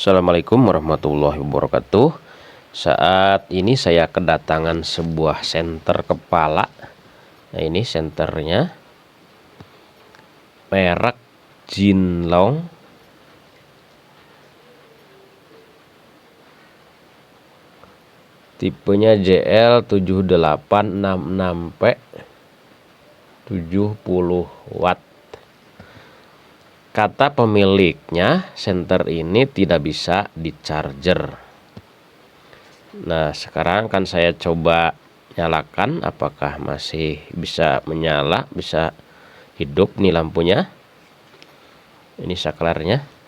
Assalamualaikum warahmatullahi wabarakatuh. Saat ini saya kedatangan sebuah senter kepala. Nah, ini senternya merek Jinlong. Tipenya JL7866P 70 watt. Kata pemiliknya, senter ini tidak bisa di-charger. Nah, sekarang kan saya coba nyalakan, apakah masih bisa menyala, bisa hidup nih lampunya. Ini saklarnya.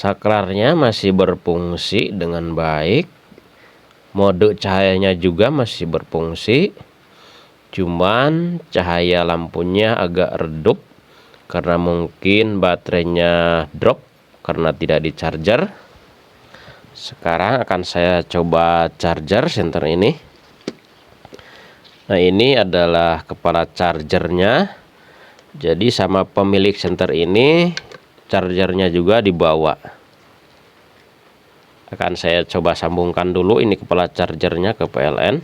Saklarnya masih berfungsi dengan baik. Mode cahayanya juga masih berfungsi. Cuman cahaya lampunya agak redup karena mungkin baterainya drop karena tidak di charger. Sekarang akan saya coba charger senter ini. Nah, ini adalah kepala chargernya. Jadi sama pemilik senter ini chargernya juga dibawa. Akan saya coba sambungkan dulu ini kepala chargernya ke PLN.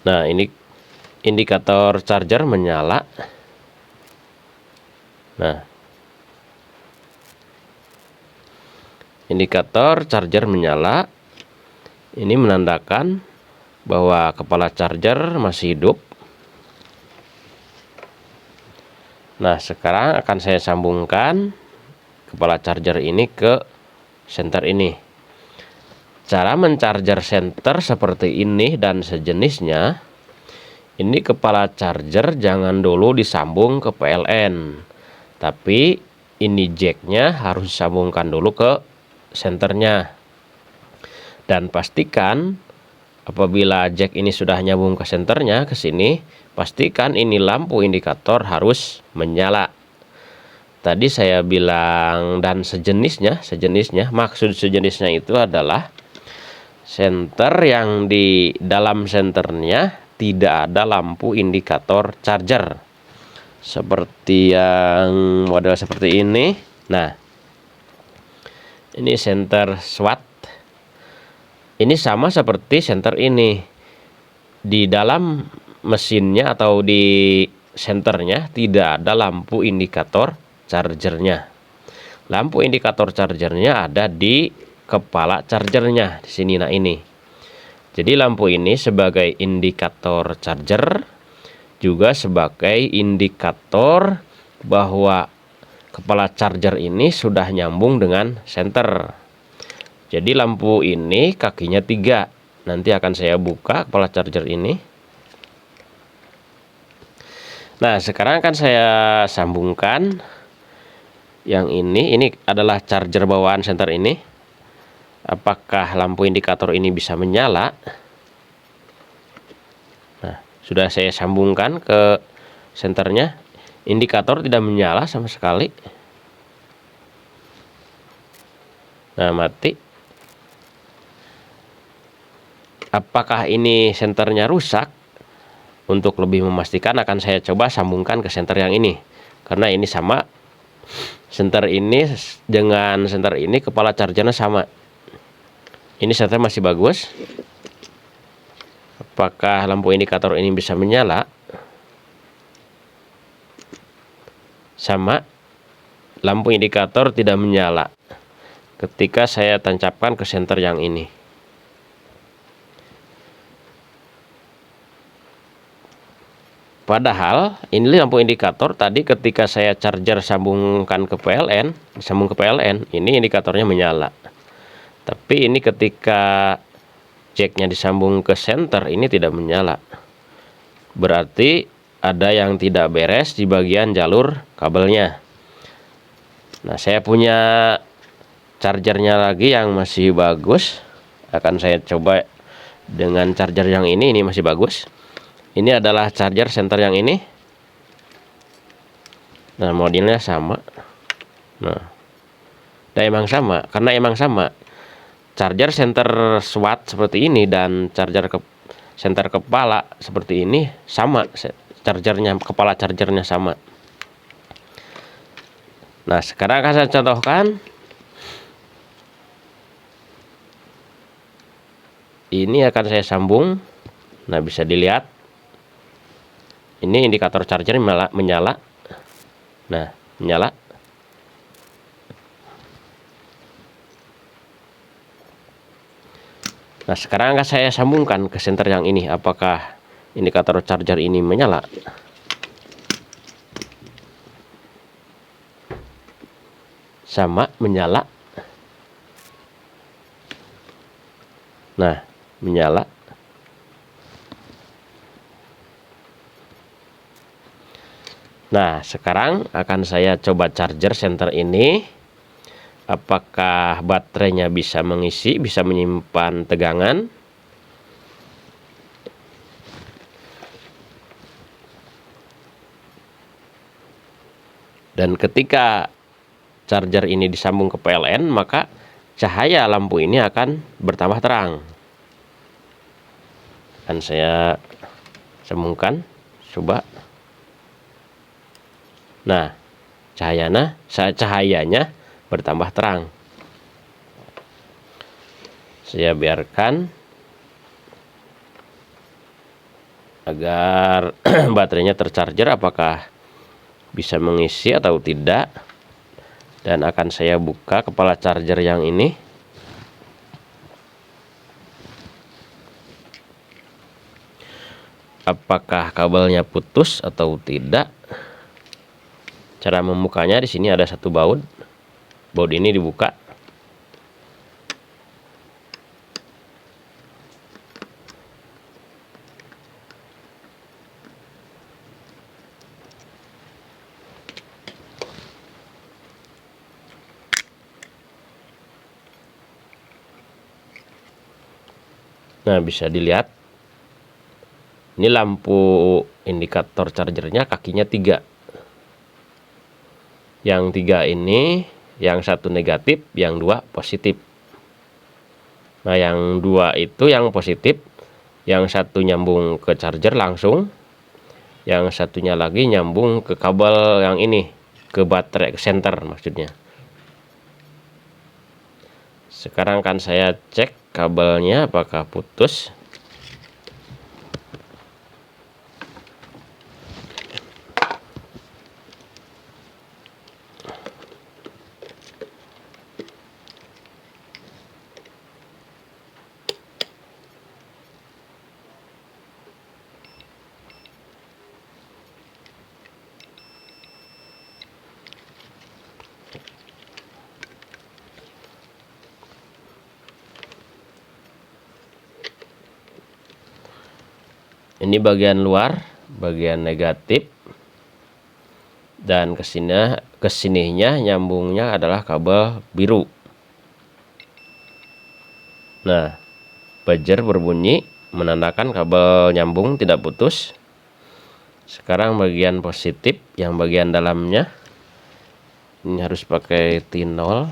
Nah, ini indikator charger menyala. Nah, indikator charger menyala. Ini menandakan bahwa kepala charger masih hidup. Nah, sekarang akan saya sambungkan kepala charger ini ke senter ini. Cara mencharger senter seperti ini dan sejenisnya, ini kepala charger jangan dulu disambung ke PLN, tapi ini jacknya harus disambungkan dulu ke senternya. Dan pastikan apabila jack ini sudah nyambung ke senternya ke sini, pastikan ini lampu indikator harus menyala. Tadi saya bilang dan sejenisnya, maksud sejenisnya itu adalah senter yang di dalam senternya tidak ada lampu indikator charger. Seperti yang model seperti ini. Nah, ini senter SWAT. Ini sama seperti senter ini. Di dalam mesinnya atau di senternya tidak ada lampu indikator chargernya. Lampu indikator chargernya ada di kepala chargernya di sini. Nah, ini. Jadi lampu ini sebagai indikator charger, juga sebagai indikator bahwa kepala charger ini sudah nyambung dengan senter. Jadi lampu ini kakinya 3. Nanti akan saya buka kepala charger ini. Nah, sekarang akan saya sambungkan yang ini. Ini adalah charger bawaan senter ini. Apakah lampu indikator ini bisa menyala? Nah, sudah saya sambungkan ke senternya. Indikator tidak menyala sama sekali. Nah, mati. Apakah ini senternya rusak? Untuk lebih memastikan akan saya coba sambungkan ke senter yang ini. Karena ini sama. Senter ini dengan senter ini kepala chargernya sama. Ini senter masih bagus. Apakah lampu indikator ini bisa menyala? Sama. Lampu indikator tidak menyala ketika saya tancapkan ke senter yang ini. Padahal ini lampu indikator tadi ketika saya charger sambungkan ke PLN, ini indikatornya menyala. Tapi ini ketika jacknya disambung ke senter ini tidak menyala. Berarti ada yang tidak beres di bagian jalur kabelnya. Nah, saya punya chargernya lagi yang masih bagus. Akan saya coba dengan charger yang ini masih bagus. Ini adalah charger center yang ini. Nah, modelnya sama. Nah, emang sama, karena emang sama. Charger center SWAT seperti ini dan charger center kepala seperti ini sama, chargernya, kepala chargernya sama. Nah, sekarang akan saya contohkan. Ini akan saya sambung. Nah, bisa dilihat. Ini indikator charger menyala. Nah, menyala. Nah, sekarang akan saya sambungkan ke senter yang ini. Apakah indikator charger ini menyala? Sama, menyala. Nah, menyala. Nah, sekarang akan saya coba charger center ini. Apakah baterainya bisa mengisi, bisa menyimpan tegangan. Dan ketika charger ini disambung ke PLN, maka cahaya lampu ini akan bertambah terang. Akan saya sambungkan, coba. Nah, cahayanya bertambah terang. Saya biarkan agar baterainya tercharger, apakah bisa mengisi atau tidak. Dan akan saya buka kepala charger yang ini. Apakah kabelnya putus atau tidak? Cara membukanya di sini ada satu baut. Baut ini dibuka. Nah, bisa dilihat. Ini lampu indikator chargernya kakinya 3. Yang 3 ini, yang satu negatif, yang 2 positif. Nah, yang 2 itu yang positif, yang satu nyambung ke charger langsung, yang satunya lagi nyambung ke kabel yang ini, ke baterai, ke center maksudnya. Sekarang kan saya cek kabelnya apakah putus. Ini bagian luar, bagian negatif, dan kesininya nyambungnya adalah kabel biru. Nah, buzzer berbunyi menandakan kabel nyambung tidak putus. Sekarang bagian positif, yang bagian dalamnya ini harus pakai tinol.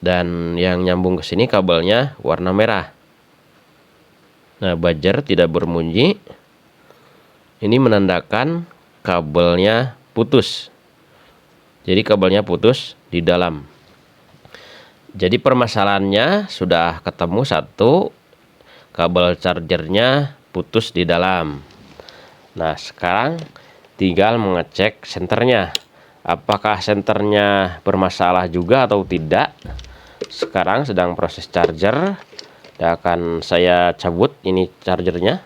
Dan yang nyambung ke sini kabelnya warna merah. Nah, buzzer tidak berbunyi. Ini menandakan kabelnya putus. Jadi kabelnya putus di dalam. Jadi permasalahannya sudah ketemu satu, kabel chargernya putus di dalam. Nah, sekarang tinggal mengecek senternya. Apakah senternya bermasalah juga atau tidak? Sekarang sedang proses charger. Dan akan saya cabut ini chargernya.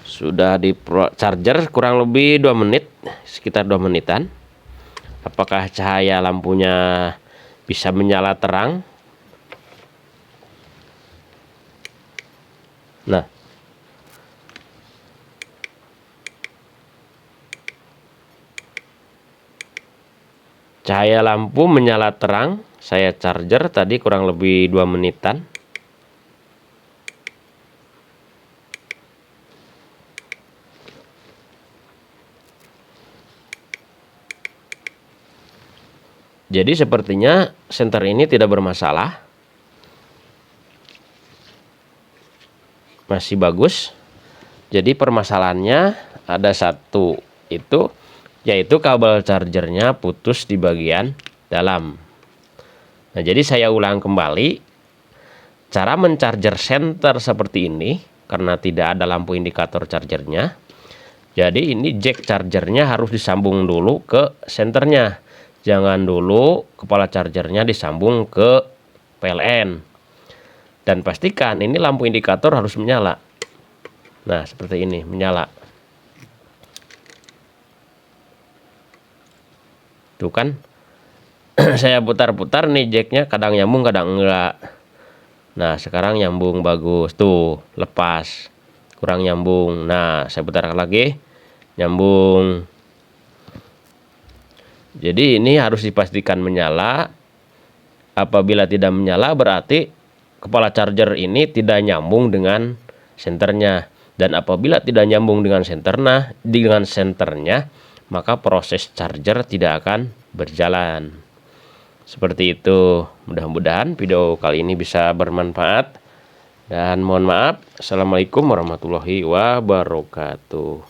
Sudah di charger kurang lebih 2 menit, sekitar 2 menitan. Apakah cahaya lampunya bisa menyala terang? Nah, Cahaya lampu menyala terang. Saya charger tadi kurang lebih 2 menitan. Jadi sepertinya senter ini tidak bermasalah. Masih bagus. Jadi permasalahannya ada satu, yaitu kabel chargernya putus di bagian dalam. Nah, jadi saya ulang kembali. Cara mencharger senter seperti ini, karena tidak ada lampu indikator chargernya. Jadi ini jack chargernya harus disambung dulu ke senternya. Jangan dulu kepala chargernya disambung ke PLN. Dan pastikan ini lampu indikator harus menyala. Nah, seperti ini, menyala. Tuh kan, saya putar-putar nih jacknya, kadang nyambung, kadang enggak. Nah, sekarang nyambung bagus. Tuh, lepas. Kurang nyambung. Nah, saya putar lagi. Nyambung. Jadi ini harus dipastikan menyala. Apabila tidak menyala berarti kepala charger ini tidak nyambung dengan senternya. Dan apabila tidak nyambung dengan senternya, maka proses charger tidak akan berjalan. Seperti itu. Mudah-mudahan video kali ini bisa bermanfaat. Dan mohon maaf. Assalamualaikum warahmatullahi wabarakatuh.